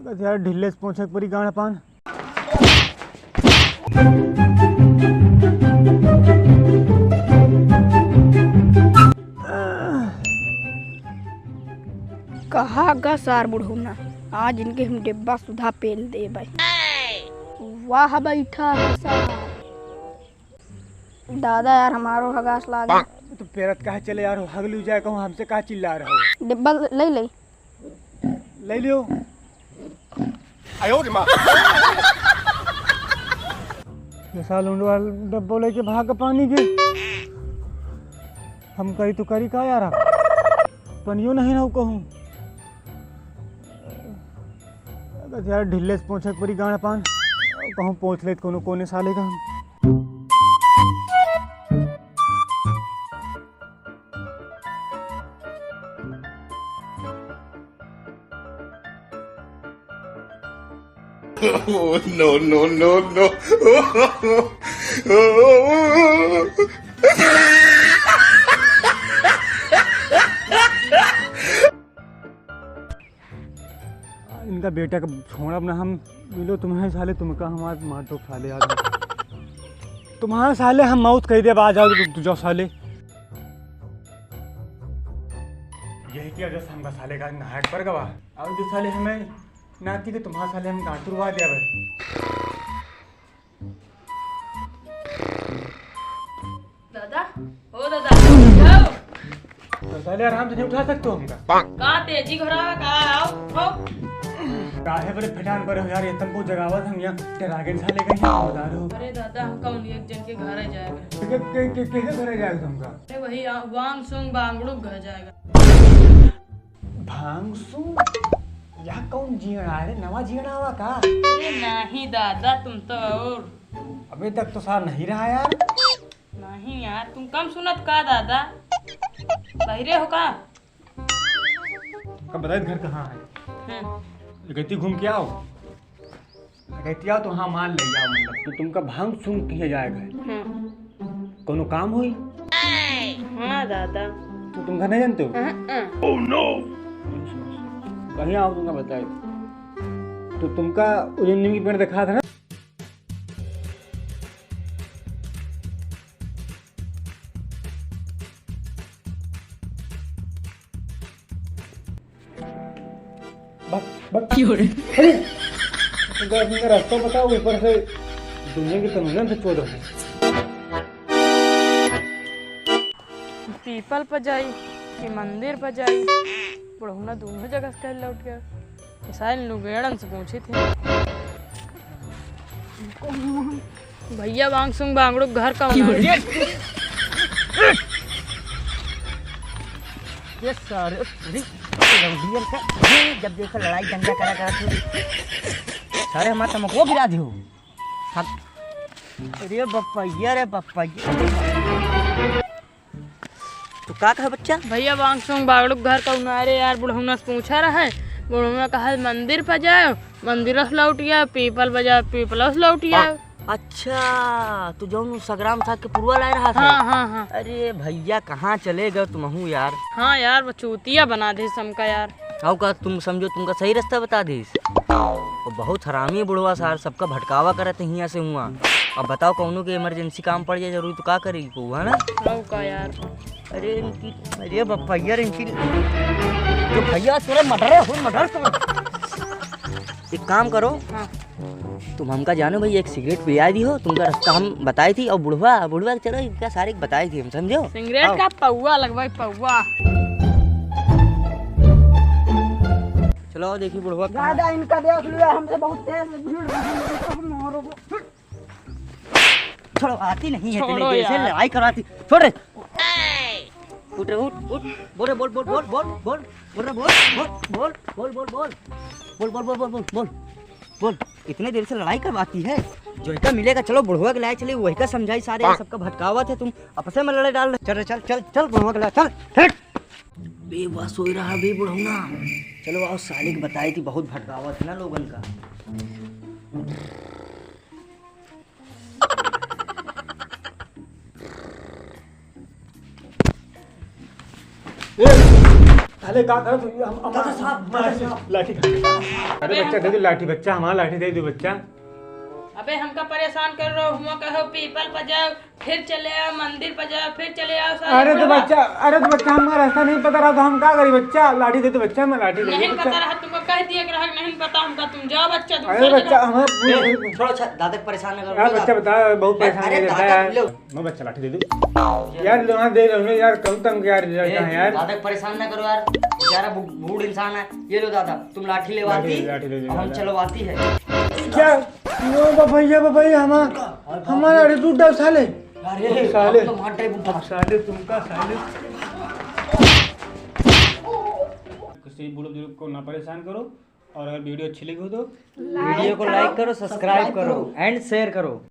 बस यार ढिल्ले से पहुंचे पूरी गाना पान। कहा गा सार बुढ़ौना आज इनके हम डिब्बा सुधा पेल दे भाई। वाह बैठा है साहब। दादा यार हमारो हगास लागे। तो पेरत कहा चले यार हगलू जाए कहूँ हमसे कहा चिल्ला रहा हो। डिब्बा ले ले ले लियो। ये साल उंडवाल डब्बो लेके भाग पानी के हम करी तो करी का यार पनियो नहीं ना कहूँ। बस यार ढिल्ले से पहुंचे पूरी गाना पान कहूँ पहुँच ले कोनो कोने साले का हम। Oh, no, no, no, no. इनका बेटा का छोड़ा ना हम मिलो तुम्हारे साले तुमका हमारे मार दो साले आ तुम्हारे साले हम मौत कह दे आ जाओ तू जाओ साले। यही की वजह से हमका साले का नाहक पर गवा और जो साले हमें नाती के तुम्हारे साले हम गांठुरवा दिया भाई। दादा ओ दादा जाओ तो साले आराम से नहीं उठा सकते हो हमका का तेजी घोड़ा का आओ काहे बड़े फटान पर हो यार ये तुमको जगावत हम यहाँ टेरागेन साले का यहाँ बता रहे हो। अरे दादा हम कौन एक जन के घर जाएगा कैसे घरे जाएगा तुमका। अरे वही वांग सुंग बांगड़ू घर जाएगा। भांग सु या कौन जीना है नवा जीना हुआ का। अरे नहीं दादा तुम तो और अभी तक तो सार नहीं रहा यार। नहीं यार तुम कम सुनत का दादा बहिरे हो का। कब बताए घर कहाँ है। कहती घूम के आओ कहती आओ तो हाँ मान ले जाओ मतलब तो तुमका भांग सुन किया जाएगा कोनो काम हुई। हाँ दादा तो तुम घर नहीं जानते हो। ओह नो कहीं आओ तुमका बताए तो तुमका नीम की पेड़ दिखा था ना। रास्ता बताओ ऊपर से दुनिया की तमन्ना से छोड़ दो। पीपल पर जाई कि मंदिर पर जाई बुढ़ौना दोनों जगह से लौट गया। सारे लुगेड़न से पूछे थे भैया वांग सुंग बांगड़ू घर का ये सारे जब देखो लड़ाई दंगा करा सारे हमारे तमको गिरा दी हो। अरे बप्पा रे बप्पा तो का कहा बच्चा। भैया वांग सुंग बांगड़ू घर का उनारे यार बुढ़ौना से पूछा रहा है। बुढ़ौना कहा मंदिर पर जाओ मंदिर से लौट गया पीपल बजा पीपल से लौट गया। अच्छा तू जो संग्राम था के पुरवा ला रहा था। हाँ। अरे भैया कहाँ चले गए तुम यार। हाँ यार वो चूतिया बना दे समका यार। आओ का तुम समझो तुमका सही रास्ता बता दे। वो बहुत हरामी बुढ़वा सार सबका भटकावा करते हिया से हुआ। अब बताओ कौनों के इमरजेंसी काम पड़ जाए जरूरी तो का करेगी को है ना। का यार अरे इनकी अरे बप्पा यार इनकी तो भैया थोड़ा मटर एक काम करो। हाँ। तुम हमका जानो भाई एक सिगरेट पिया दी हो तुमका रास्ता हम बताई थी और बुढ़वा चलो इनका सारे बताई थी हम समझो। सिगरेट का पौवा लगवाई पौवा। चलो देखिए बुढ़वा दादा इनका देख लिया हमसे बहुत तेज छोड़ो आती नहीं है छोड़ो जैसे यार। लड़ाई करवाती छोड़ रे उठ रे उठ बोल बोल बोल बोल बोल बोल बोल बोल बोल बोल बोल बोल बोल बोल बोल बोल बोल बोल बोल इतने देर से लड़ाई करवाती है। जो का मिलेगा चलो बुढ़वा के लाए चले वही का समझाई सारे सबका भटकावा थे तुम आपस में लड़ाई डाल चल चल चल चल बुढ़वा के लाए चल बेबस हो रहा बे बुढ़ौना। चलो आओ साले की बताई थी बहुत भटकावा था ना लोगन का। साले का कर लाठी अरे बच्चा दे दो लाठी, बच्चा हमारा लाठी दे दो बच्चा। अबे हमका परेशान कर रहे हो, हुआ कहो पीपल पर जाओ, फिर चले आओ मंदिर पर जाओ, फिर चले आओ सारे अरे तो बुढ़वा। बच्चा हमारा रास्ता नहीं पता रहा तो हम क्या करी बच्चा, लाठी दे दो बच्चा, मैं लाठी दे नहीं दूं पता बच्चा। रहा तुमको कह दिया कि रहा नहीं पता हमका, तुम जाओ बच्चा तुम अरे चले बच्चा जाओ। हमें थोड़ा अच्छा दादा को परेशान न करो यार बच्चा बता बहुत परेशान अरे कर देता है दादा, यार। लो। मैं बच्चा लाठी दे दूं यार, लोहा दे रहे यार, कम तम यार लड़का है यार। दादा को परेशान न करो यार, बेचारा बूढ़ इंसान है। ये लो दादा, तुम लाठी ले आती, लाठी दे दो हम दादा। चलवाती है। क्या यो भैया हमारा अरे टूटा साले अरे साले। अब तो मार रहे बुढ़ा। साले तुमका साले। किसी बूढ़े बुजुर्ग को ना परेशान करो, और अगर वीडियो अच्छी लगी हो तो वीडियो को लाइक करो, सब्सक्राइब करो एंड शेयर करो।